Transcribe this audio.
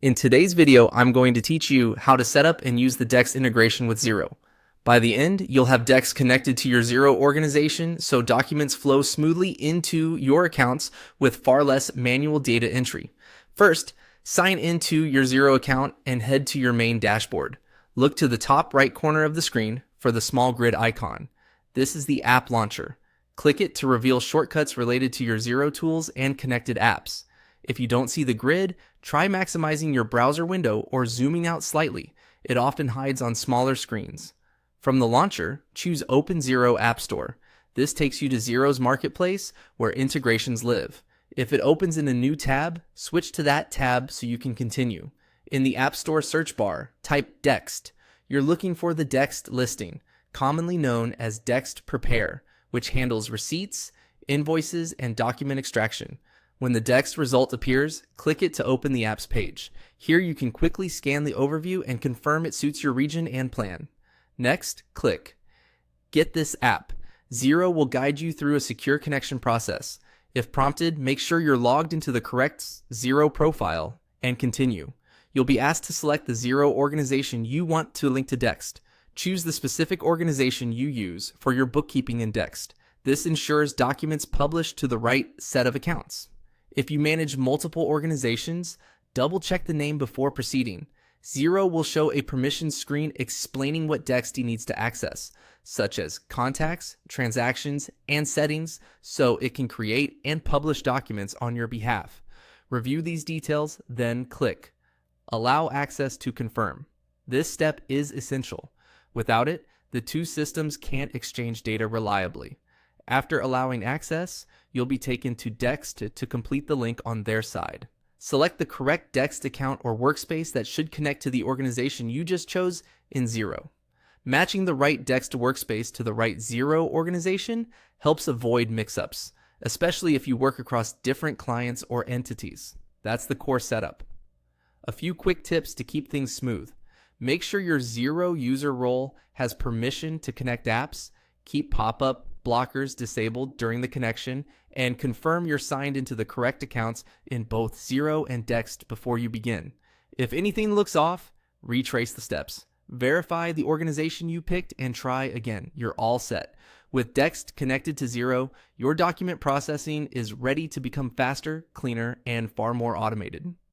In today's video, I'm going to teach you how to set up and use the Dext integration with Xero. By the end, you'll have Dext connected to your Xero organization so documents flow smoothly into your accounts with far less manual data entry. First, sign into your Xero account and head to your main dashboard. Look to the top right corner of the screen for the small grid icon. This is the app launcher. Click it to reveal shortcuts related to your Xero tools and connected apps. If you don't see the grid, try maximizing your browser window or zooming out slightly. It often hides on smaller screens. From the launcher, choose Open Xero App Store. This takes you to Xero's marketplace where integrations live. If it opens in a new tab, switch to that tab so you can continue. In the App Store search bar, type Dext. You're looking for the Dext listing, commonly known as Dext Prepare, which handles receipts, invoices, and document extraction. When the Dext result appears, click it to open the app's page. Here you can quickly scan the overview and confirm it suits your region and plan. Next, click Get this app. Xero will guide you through a secure connection process. If prompted, make sure you're logged into the correct Xero profile and continue. You'll be asked to select the Xero organization you want to link to Dext. Choose the specific organization you use for your bookkeeping in Dext. This ensures documents publish to the right set of accounts. If you manage multiple organizations, double-check the name before proceeding. Xero will show a permissions screen explaining what Dext needs to access, such as contacts, transactions, and settings, so it can create and publish documents on your behalf. Review these details, then click Allow access to confirm. This step is essential. Without it, the two systems can't exchange data reliably. After allowing access, you'll be taken to Dext to complete the link on their side. Select the correct Dext account or workspace that should connect to the organization you just chose in Xero. Matching the right Dext workspace to the right Xero organization helps avoid mix-ups, especially if you work across different clients or entities. That's the core setup. A few quick tips to keep things smooth. Make sure your Xero user role has permission to connect apps, keep pop-up blockers disabled during the connection, and confirm you're signed into the correct accounts in both Xero and Dext before you begin. If anything looks off, retrace the steps. Verify the organization you picked and try again. You're all set. With Dext connected to Xero, your document processing is ready to become faster, cleaner, and far more automated.